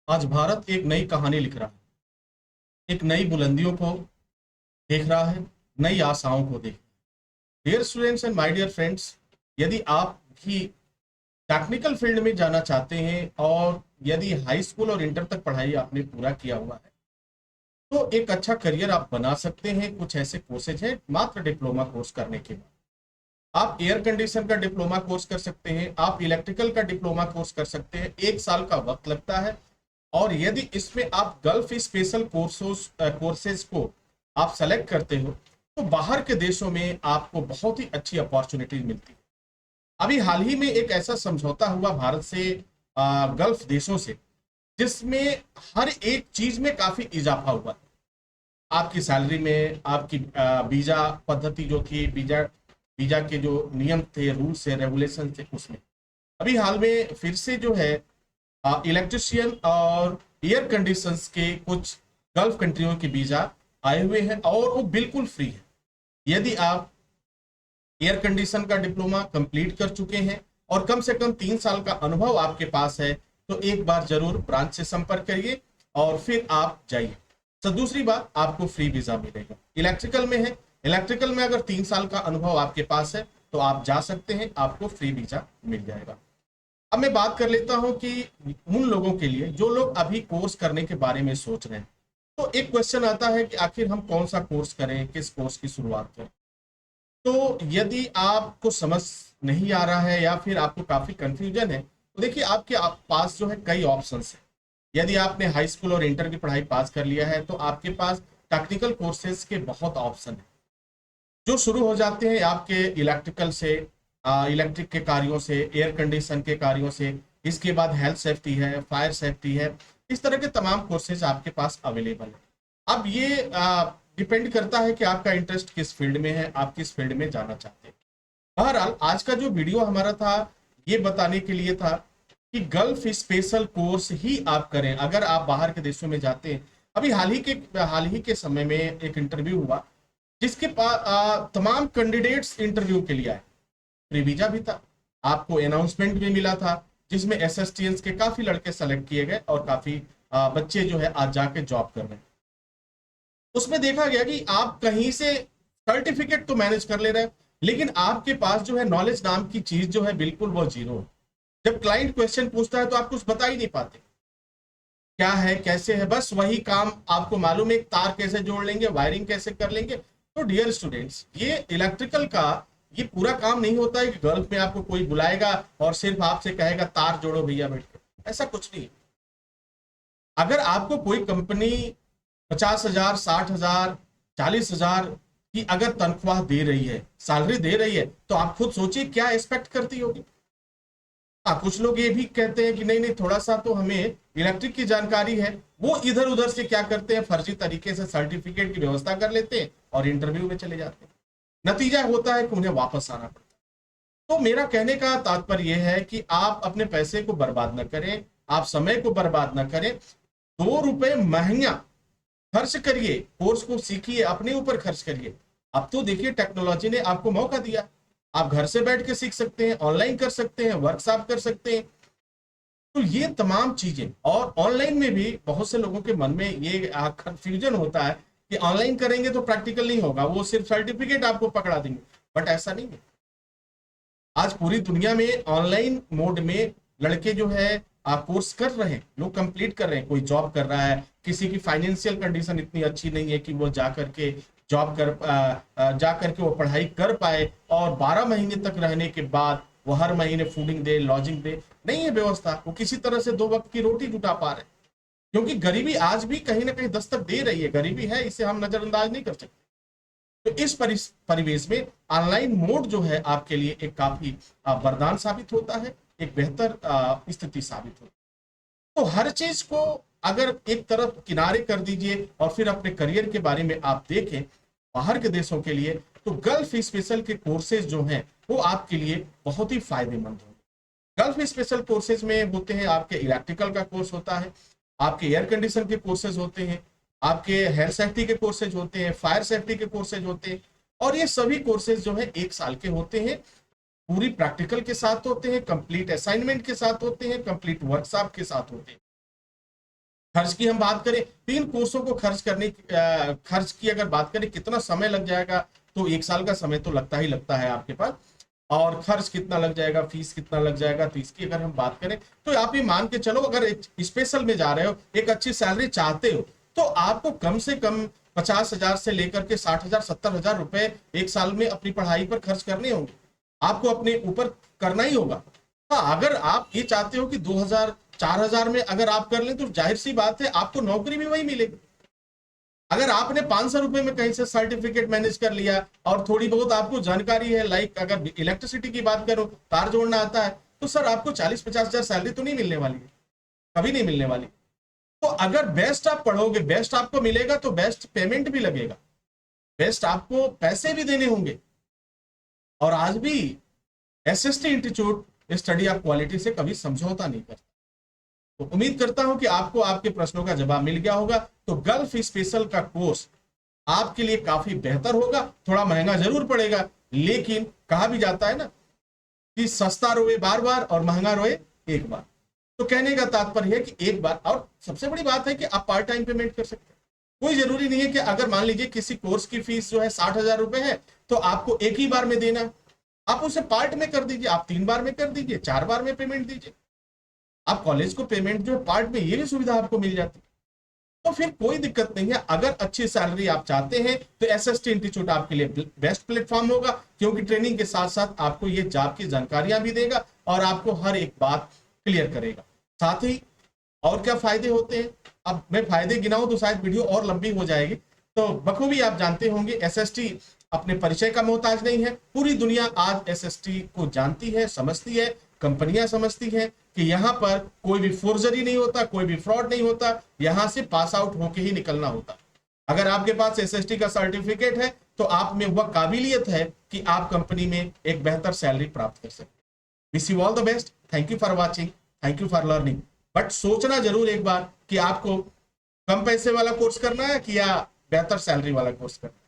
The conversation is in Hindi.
आज भारत एक नई कहानी लिख रहा है, एक नई बुलंदियों को देख रहा है, नई आशाओं को देख। Dear students and my dear friends, यदि आप भी टेक्निकल फील्ड में जाना चाहते हैं और यदि हाई स्कूल और इंटर तक पढ़ाई आपने पूरा किया हुआ है तो एक अच्छा करियर आप बना सकते हैं। कुछ ऐसे कोर्सेज हैं मात्र डिप्लोमा कोर्स करने के बाद। आप एयर कंडीशन का डिप्लोमा कोर्स कर सकते हैं, आप इलेक्ट्रिकल का डिप्लोमा कोर्स कर सकते हैं, 1 साल का वक्त लगता है। और यदि इसमें आप गल्फ स्पेशल कोर्सेज को आप सेलेक्ट करते हो तो बाहर के देशों में आपको बहुत ही अच्छी अपॉर्चुनिटी मिलती है। अभी हाल ही में एक ऐसा समझौता हुआ भारत से गल्फ देशों से, जिसमें हर एक चीज में काफी इजाफा हुआ। आपकी सैलरी में, आपकी वीजा पद्धति जो थी, वीजा वीजा के जो नियम थे, रूल्स थे, रेगुलेशन थे, उसमें अभी हाल में फिर से जो है इलेक्ट्रिशियन और एयर कंडीशंस के कुछ गल्फ कंट्रियों के वीजा आए हुए हैं और वो बिल्कुल फ्री है। यदि आप एयर कंडीशन का डिप्लोमा कंप्लीट कर चुके हैं और कम से कम 3 साल का अनुभव आपके पास है तो एक बार जरूर ब्रांच से संपर्क करिए और फिर आप जाइए। तो दूसरी बात, आपको फ्री वीजा मिलेगा। इलेक्ट्रिकल में है, इलेक्ट्रिकल में अगर 3 साल का अनुभव आपके पास है तो आप जा सकते हैं, आपको फ्री वीजा मिल जाएगा। अब मैं बात कर लेता हूं कि उन लोगों के लिए जो लोग अभी कोर्स करने के बारे में सोच रहे हैं, तो एक क्वेश्चन आता है कि आखिर हम कौन सा कोर्स करें, किस कोर्स की शुरुआत करें। तो यदि आपको समझ नहीं आ रहा है या फिर आपको काफी कंफ्यूजन है तो देखिए, आपके पास जो है कई ऑप्शंस है। यदि आपने हाई स्कूल और इंटर की पढ़ाई पास कर लिया है तो आपके पास टेक्निकल कोर्सेज के बहुत ऑप्शन है जो शुरू हो जाते हैं आपके इलेक्ट्रिकल से, इलेक्ट्रिक के कार्यों से, एयर कंडीशन के कार्यों से। इसके बाद हेल्थ सेफ्टी है, फायर सेफ्टी है। इस तरह के तमाम कोर्सेज आपके पास अवेलेबल है। अब ये डिपेंड करता है कि आपका इंटरेस्ट किस फील्ड में है, आप किस फील्ड में जाना चाहते हैं। बहरहाल आज का जो वीडियो हमारा था ये बताने के लिए था कि गल्फ स्पेशल कोर्स ही आप करें अगर आप बाहर के देशों में जाते हैं। अभी हाल ही के समय में एक इंटरव्यू हुआ जिसके पास तमाम कैंडिडेट्स इंटरव्यू के लिए आए। फ्री वीजा भी था, आपको अनाउंसमेंट भी मिला था जिसमें एसएसटीएंस के काफी लड़के सेलेक्ट किए गए और काफी बच्चे जो है आज जाके जॉब कर रहे हैं। उसमें देखा गया कि आप कहीं से सर्टिफिकेट तो मैनेज कर ले रहे हैं लेकिन आपके पास जो है नॉलेज नाम की चीज जो है बिल्कुल वो जीरो है। जब क्लाइंट क्वेश्चन पूछता है तो आप कुछ बता ही नहीं पाते, क्या है कैसे है, बस वही काम आपको मालूम है, एक तार कैसे जोड़ लेंगे, वायरिंग कैसे कर लेंगे। तो डियर स्टूडेंट्स, ये इलेक्ट्रिकल का ये पूरा काम नहीं होता है कि गल्फ में आपको कोई बुलाएगा और सिर्फ आपसे कहेगा तार जोड़ो भैया बैठ के, ऐसा कुछ नहीं। अगर आपको कोई कंपनी 50,000, 60,000, 40,000 की अगर तनख्वाह दे रही है, सैलरी दे रही है, तो आप खुद सोचिए क्या एक्सपेक्ट करती होगी। कुछ लोग ये भी कहते हैं कि नहीं नहीं, थोड़ा सा तो हमें इलेक्ट्रिक की जानकारी है, वो इधर उधर से क्या करते हैं, फर्जी तरीके से सर्टिफिकेट की व्यवस्था कर लेते हैं और इंटरव्यू में चले जाते हैं। नतीजा होता है कि उन्हें वापस आना पड़ता है। तो मेरा कहने का तात्पर्य यह है कि आप अपने पैसे को बर्बाद न करें, आप समय को बर्बाद न करें। 2 रुपए महंगा खर्च करिए, कोर्स को सीखिए, अपने ऊपर खर्च करिए। अब तो देखिए टेक्नोलॉजी ने आपको मौका दिया, आप घर से बैठ के सीख सकते हैं, ऑनलाइन कर सकते हैं, वर्कशॉप कर सकते हैं। तो ये तमाम चीजें, और ऑनलाइन में भी बहुत से लोगों के मन में ये कंफ्यूजन होता है कि ऑनलाइन करेंगे तो प्रैक्टिकल नहीं होगा, वो सिर्फ सर्टिफिकेट आपको पकड़ा देंगे। बट ऐसा नहीं है। आज पूरी दुनिया में ऑनलाइन मोड में लड़के जो है कोर्स कर रहे हैं, लोग कंप्लीट कर रहे हैं, कोई जॉब कर रहा है, किसी की फाइनेंशियल कंडीशन इतनी अच्छी नहीं है कि वो जा करके जॉब कर जा करके वो पढ़ाई कर पाए और 12 महीने तक रहने के बाद वो हर महीने फूडिंग दे, लॉजिंग दे, नहीं है व्यवस्था, वो किसी तरह से 2 वक्त की रोटी जुटा पा रहे हैं। क्योंकि गरीबी आज भी कहीं ना कहीं दस्तक दे रही है, गरीबी है, इसे हम नजरअंदाज नहीं कर सकते। तो इस परिवेश में ऑनलाइन मोड जो है आपके लिए एक काफी वरदान साबित होता है, एक बेहतर स्थिति साबित होती है। तो हर चीज को अगर एक तरफ किनारे कर दीजिए और फिर अपने करियर के बारे में आप देखें बाहर के देशों के लिए, तो गल्फ स्पेशल के कोर्सेज जो हैं वो आपके लिए बहुत ही फायदेमंद होंगे। गल्फ स्पेशल कोर्सेज में होते हैं, आपके इलेक्ट्रिकल का कोर्स होता है, आपके एयर कंडीशन के कोर्सेज होते हैं, आपके हेल्थ सेफ्टी के कोर्सेज होते हैं, फायर सेफ्टी के कोर्सेज होते हैं। और ये सभी कोर्सेज जो है 1 साल के होते हैं, पूरी प्रैक्टिकल के साथ होते हैं, कंप्लीट असाइनमेंट के साथ होते हैं, कंप्लीट वर्कशॉप के साथ होते हैं। खर्च की हम बात करें तो इन कोर्सों को खर्च की अगर बात करें कितना समय लग जाएगा, तो 1 साल का समय तो लगता ही लगता है आपके पास। और खर्च कितना लग जाएगा, फीस कितना लग जाएगा, तो इसकी अगर हम बात करें तो आप ये मान के चलो, अगर स्पेशल में जा रहे हो, एक अच्छी सैलरी चाहते हो, तो आपको कम से कम 50,000 से लेकर के 60,000 70,000 रुपए 1 साल में अपनी पढ़ाई पर खर्च करने होंगे, आपको अपने ऊपर करना ही होगा। हाँ, अगर आप ये चाहते हो कि 2,000 4,000 में अगर आप कर लें, तो जाहिर सी बात है आपको नौकरी भी वही मिलेगी। अगर आपने 500 रुपए में कहीं से सर्टिफिकेट मैनेज कर लिया और थोड़ी बहुत आपको जानकारी है, लाइक अगर इलेक्ट्रिसिटी की बात करो, तार जोड़ना आता है, तो सर आपको 40-50,000 सैलरी तो नहीं मिलने वाली है, कभी नहीं मिलने वाली। तो अगर बेस्ट आप पढ़ोगे, बेस्ट आपको मिलेगा, तो बेस्ट पेमेंट भी लगेगा, बेस्ट आपको पैसे भी देने होंगे। और आज भी SST institute study of quality से कभी समझौता नहीं करता। तो उम्मीद करता हूं कि आपको आपके प्रश्नों का जवाब मिल गया होगा। तो गल्फ स्पेशल का कोर्स आपके लिए काफी बेहतर होगा, थोड़ा महंगा जरूर पड़ेगा, लेकिन कहा भी जाता है ना कि सस्ता रोए बार बार और महंगा रोए एक बार। तो कहने का तात्पर्य है कि एक बार, और सबसे बड़ी बात है कि आप पार्ट टाइम पेमेंट कर सकते हैं। कोई जरूरी नहीं है कि अगर मान लीजिए किसी कोर्स की फीस जो है 60,000 रुपए है, तो आपको एक ही बार में देना, आप उसे पार्ट में कर दीजिए, आप 3 बार में कर दीजिए, 4 बार में पेमेंट दीजिए। आप कॉलेज को पेमेंट जो है पार्ट में, ये भी सुविधा आपको मिल जाती है। तो फिर कोई दिक्कत नहीं है। अगर अच्छी सैलरी आप चाहते हैं तो एसएसटी इंस्टीट्यूट आपके लिए बेस्ट प्लेटफॉर्म होगा, क्योंकि ट्रेनिंग के साथ साथ आपको ये जॉब की जानकारियां भी देगा और आपको हर एक बात क्लियर करेगा। साथ ही और क्या फायदे होते हैं, अब मैं फायदे गिनाऊं तो शायद वीडियो और लंबी हो जाएगी। तो बखूबी आप जानते होंगे एसएसटी अपने परिचय का मोहताज नहीं है। पूरी दुनिया आज एसएसटी को जानती है, समझती है, कंपनियां समझती हैं कि यहाँ पर कोई भी फोर्जरी नहीं होता, कोई भी फ्रॉड नहीं होता, यहाँ से पास आउट होके ही निकलना होता। अगर आपके पास एसएसटी का सर्टिफिकेट है तो आप में वह काबिलियत है कि आप कंपनी में एक बेहतर सैलरी प्राप्त कर सकते। Wish you all the best, thank you for watching, thank you for learning. But सोचना जरूर एक बार कि आपको कम पैसे वाला कोर्स करना है कि या बेहतर सैलरी वाला कोर्स करना है।